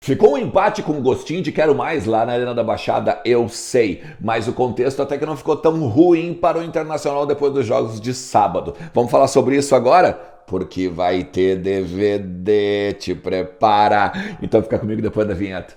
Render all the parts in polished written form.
Ficou um empate com gostinho de quero mais lá na Arena da Baixada, eu sei. Mas o contexto até que não ficou tão ruim para o Internacional depois dos jogos de sábado. Vamos falar sobre isso agora? Porque vai ter DVD, te prepara. Então fica comigo depois da vinheta.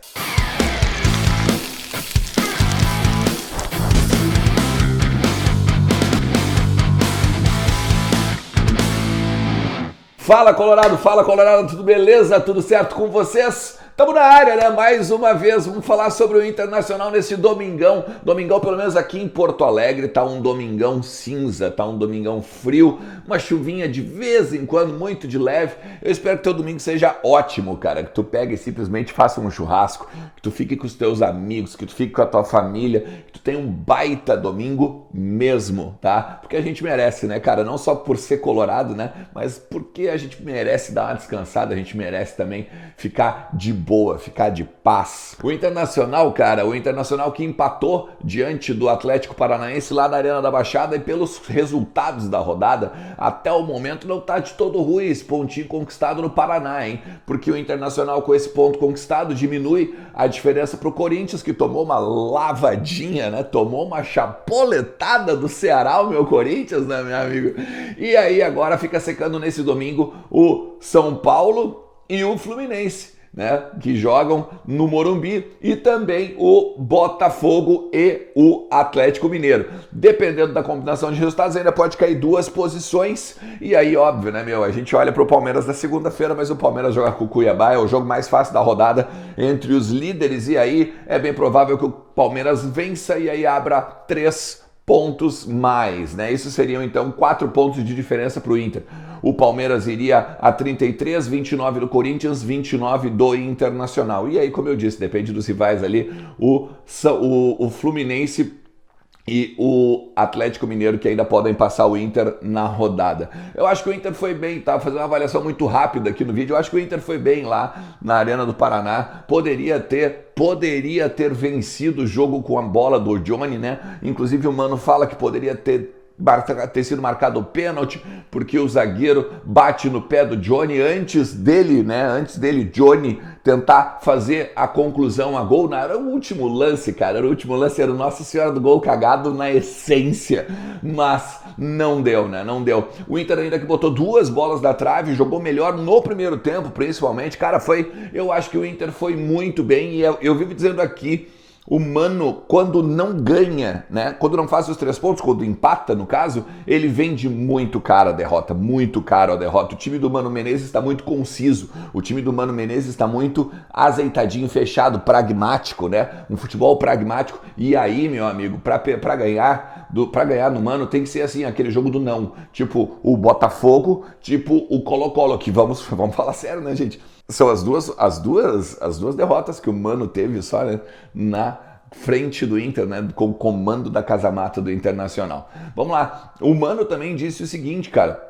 Fala Colorado, tudo beleza? Tudo certo com vocês? Estamos na área, né? Mais uma vez, vamos falar sobre o Internacional nesse domingão. Domingão, pelo menos aqui em Porto Alegre, tá um domingão cinza, tá um domingão frio, uma chuvinha de vez em quando, muito de leve. Eu espero que teu domingo seja ótimo, cara, que tu pegue e simplesmente faça um churrasco, que tu fique com os teus amigos, que tu fique com a tua família, que tu tenha um baita domingo mesmo, tá? Porque a gente merece, né, cara? Não só por ser colorado, né? Mas porque a gente merece dar uma descansada, a gente merece também ficar de boa, ficar de paz. O Internacional, cara, o Internacional que empatou diante do Atlético Paranaense lá na Arena da Baixada, e pelos resultados da rodada, até o momento não tá de todo ruim esse pontinho conquistado no Paraná, hein? Porque o Internacional com esse ponto conquistado diminui a diferença pro Corinthians, que tomou uma lavadinha, né? Tomou uma chapoletada do Ceará, o meu Corinthians, né, meu amigo? E aí agora fica secando nesse domingo o São Paulo e o Fluminense, né, que jogam no Morumbi, e também o Botafogo e o Atlético Mineiro. Dependendo da combinação de resultados, ainda pode cair 2 posições, e aí, óbvio, né, meu, a gente olha para o Palmeiras da segunda-feira, mas o Palmeiras joga com o Cuiabá, é o jogo mais fácil da rodada entre os líderes, e aí é bem provável que o Palmeiras vença e aí abra 3 pontos mais, né? Isso seriam então 4 pontos de diferença para o Inter. O Palmeiras iria a 33, 29 do Corinthians, 29 do Internacional. E aí, como eu disse, depende dos rivais ali, o Fluminense e o Atlético Mineiro, que ainda podem passar o Inter na rodada. Eu acho que o Inter foi bem, tá? Fazendo uma avaliação muito rápida aqui no vídeo. Eu acho que o Inter foi bem lá na Arena do Paraná. Poderia ter vencido o jogo com a bola do Johnny, né? Inclusive o Mano fala que poderia ter sido marcado o pênalti, porque o zagueiro bate no pé do Johnny antes dele, Johnny tentar fazer a conclusão a gol. Era o último lance, cara, era o Nossa Senhora do Gol cagado na essência, mas não deu, né, não deu. O Inter ainda que botou 2 bolas da trave, jogou melhor no primeiro tempo, principalmente, cara, eu acho que o Inter foi muito bem, e eu vivo dizendo aqui, o Mano, quando não ganha, né? Quando não faz os 3 pontos, quando empata, no caso, ele vende muito caro a derrota, muito caro a derrota. O time do Mano Menezes está muito conciso, o time do Mano Menezes está muito azeitadinho, fechado, pragmático, né? Um futebol pragmático. E aí, meu amigo, para ganhar no Mano tem que ser assim, aquele jogo do não. Tipo o Botafogo, tipo o Colo-Colo, que vamos falar sério, né, gente? São as duas derrotas que o Mano teve só, né, na frente do Inter, né, com o comando da casa-mata do Internacional. Vamos lá. O Mano também disse o seguinte, cara,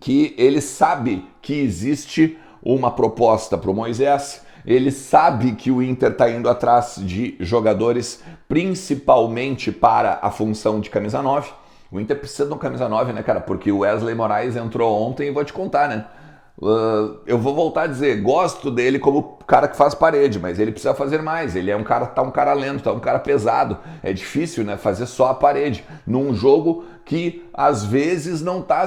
que ele sabe que existe uma proposta para o Moisés, ele sabe que o Inter está indo atrás de jogadores principalmente para a função de camisa 9. O Inter precisa de um camisa 9, né, cara, porque o Wesley Moraes entrou ontem e vou te contar, né? Eu vou voltar a dizer, gosto dele como cara que faz parede, mas ele precisa fazer mais. Ele é um cara lento, um cara pesado. É difícil, né, fazer só a parede num jogo que às vezes não tá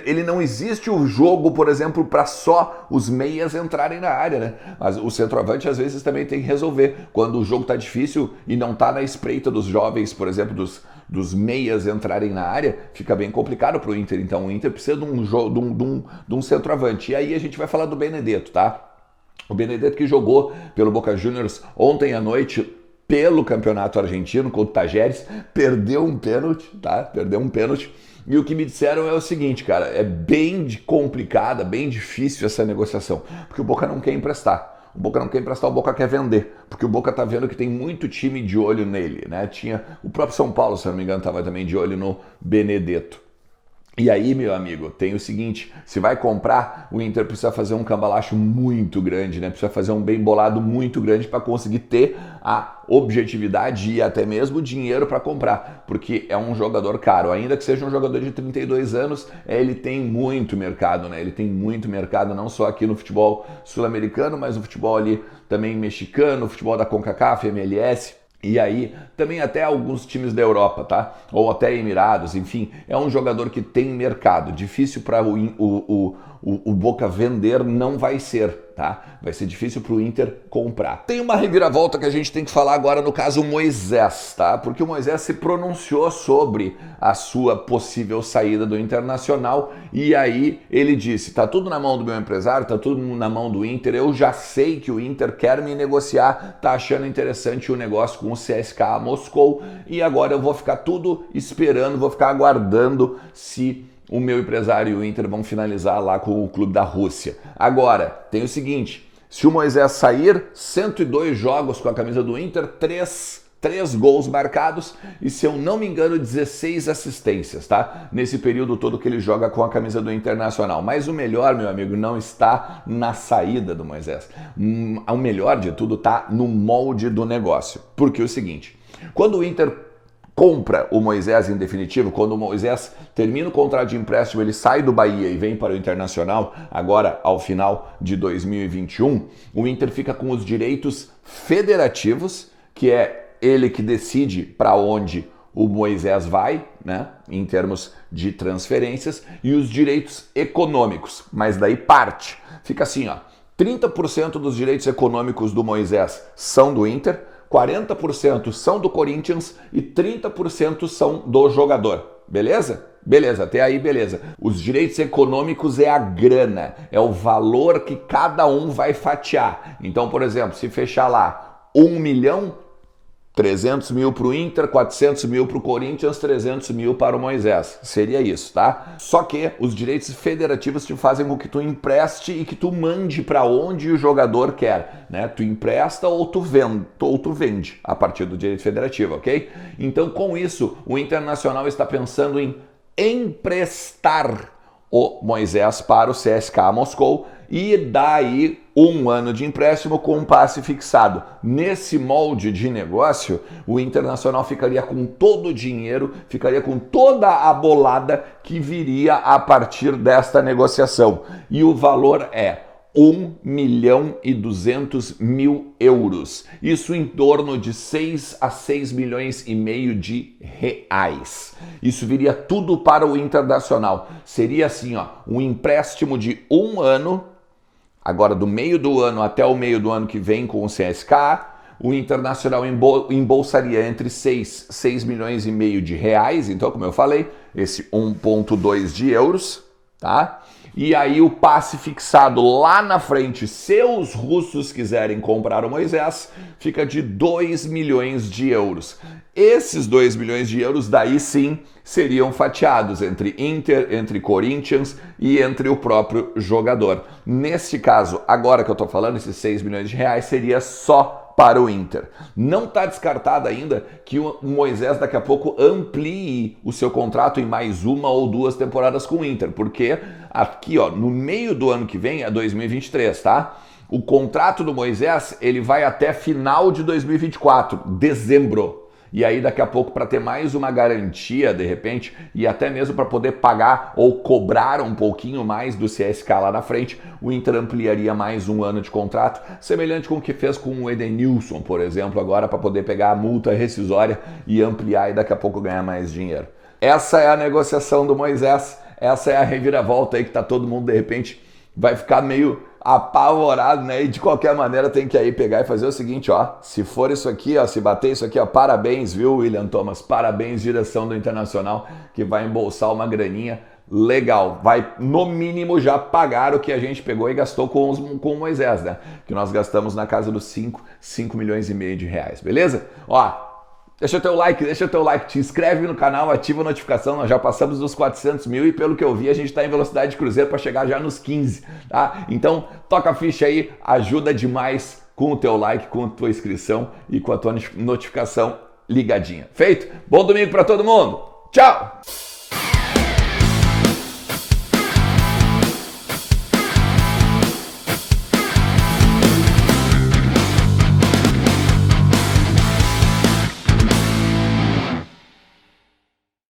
ele não existe o jogo, por exemplo, para só os meias entrarem na área, né? Mas o centroavante às vezes também tem que resolver. Quando o jogo tá difícil e não tá na espreita dos jovens, por exemplo, dos meias entrarem na área, fica bem complicado pro Inter. Então o Inter precisa de um centroavante. E aí a gente vai falar do Benedetto, tá? O Benedetto que jogou pelo Boca Juniors ontem à noite pelo Campeonato Argentino contra o Tajeres, perdeu um pênalti, tá? Perdeu um pênalti. E o que me disseram é o seguinte, cara, é bem complicada, bem difícil essa negociação, porque o Boca não quer emprestar. O Boca não quer emprestar, o Boca quer vender, porque o Boca tá vendo que tem muito time de olho nele, né? Tinha o próprio São Paulo, se eu não me engano, tava também de olho no Benedetto. E aí, meu amigo, tem o seguinte, se vai comprar, o Inter precisa fazer um cambalacho muito grande, né? Precisa fazer um bem bolado muito grande para conseguir ter a objetividade e até mesmo o dinheiro para comprar, porque é um jogador caro. Ainda que seja um jogador de 32 anos, ele tem muito mercado, né? Ele tem muito mercado não só aqui no futebol sul-americano, mas no futebol ali também mexicano, no futebol da CONCACAF, MLS. E aí, também até alguns times da Europa, tá? Ou até Emirados, enfim, é um jogador que tem mercado. Difícil para o Boca vender não vai ser, tá? Vai ser difícil para o Inter comprar. Tem uma reviravolta que a gente tem que falar agora, no caso Moisés, tá? Porque o Moisés se pronunciou sobre a sua possível saída do Internacional e aí ele disse, tá tudo na mão do meu empresário, tá tudo na mão do Inter, eu já sei que o Inter quer me negociar, tá achando interessante o negócio com o CSKA Moscou e agora eu vou ficar tudo esperando, vou ficar aguardando se o meu empresário e o Inter vão finalizar lá com o clube da Rússia. Agora, tem o seguinte, se o Moisés sair, 102 jogos com a camisa do Inter, 3 gols marcados e, se eu não me engano, 16 assistências, tá? Nesse período todo que ele joga com a camisa do Internacional. Mas o melhor, meu amigo, não está na saída do Moisés. O melhor de tudo está no molde do negócio. Porque é o seguinte, quando o Inter compra o Moisés em definitivo, quando o Moisés termina o contrato de empréstimo, ele sai do Bahia e vem para o Internacional, agora ao final de 2021, o Inter fica com os direitos federativos, que é ele que decide para onde o Moisés vai, né, em termos de transferências, e os direitos econômicos, mas daí parte. Fica assim, ó, 30% dos direitos econômicos do Moisés são do Inter, 40% são do Corinthians e 30% são do jogador. Beleza? Beleza, até aí beleza. Os direitos econômicos é a grana, é o valor que cada um vai fatiar. Então, por exemplo, se fechar lá 1 milhão, 300 mil para o Inter, 400 mil para o Corinthians, 300 mil para o Moisés. Seria isso, tá? Só que os direitos federativos te fazem com que tu empreste e que tu mande para onde o jogador quer, né? Tu empresta ou tu vende a partir do direito federativo, ok? Então, com isso, o Internacional está pensando em emprestar o Moisés para o CSKA Moscou e daí 1 ano de empréstimo com um passe fixado. Nesse molde de negócio, o Internacional ficaria com todo o dinheiro, ficaria com toda a bolada que viria a partir desta negociação. E o valor é 1.200.000 euros. Isso em torno de 6 a 6 milhões e meio de reais. Isso viria tudo para o Internacional. Seria assim, ó, um empréstimo de 1 ano, agora do meio do ano até o meio do ano que vem com o CSKA, o Internacional embolsaria entre 6 milhões e meio de reais, então, como eu falei, esse 1,2 de euros, tá? E aí o passe fixado lá na frente, se os russos quiserem comprar o Moisés, fica de 2 milhões de euros. Esses 2 milhões de euros daí sim seriam fatiados entre Inter, entre Corinthians e entre o próprio jogador. Nesse caso, agora que eu estou falando, esses 6 milhões de reais seria só para o Inter. Não está descartado ainda que o Moisés daqui a pouco amplie o seu contrato em mais 1 ou 2 temporadas com o Inter, porque aqui, ó, no meio do ano que vem é 2023, tá? O contrato do Moisés, ele vai até final de 2024, dezembro. E aí daqui a pouco, para ter mais uma garantia, de repente, e até mesmo para poder pagar ou cobrar um pouquinho mais do CSKA lá na frente, o Inter ampliaria mais 1 ano de contrato, semelhante com o que fez com o Edenilson, por exemplo, agora para poder pegar a multa rescisória e ampliar e daqui a pouco ganhar mais dinheiro. Essa é a negociação do Moisés, essa é a reviravolta aí que tá todo mundo, de repente, vai ficar meio apavorado, né? E de qualquer maneira tem que aí pegar e fazer o seguinte, ó, se for isso aqui, ó, se bater isso aqui, ó, parabéns, viu, William Thomas? Parabéns, direção do Internacional, que vai embolsar uma graninha legal. Vai, no mínimo, já pagar o que a gente pegou e gastou com o Moisés, né? Que nós gastamos na casa dos 5 milhões e meio de reais, beleza? Ó, deixa o teu like, te inscreve no canal, ativa a notificação, nós já passamos dos 400 mil e pelo que eu vi a gente está em velocidade de cruzeiro para chegar já nos 15, tá? Então toca a ficha aí, ajuda demais com o teu like, com a tua inscrição e com a tua notificação ligadinha. Feito? Bom domingo para todo mundo, tchau!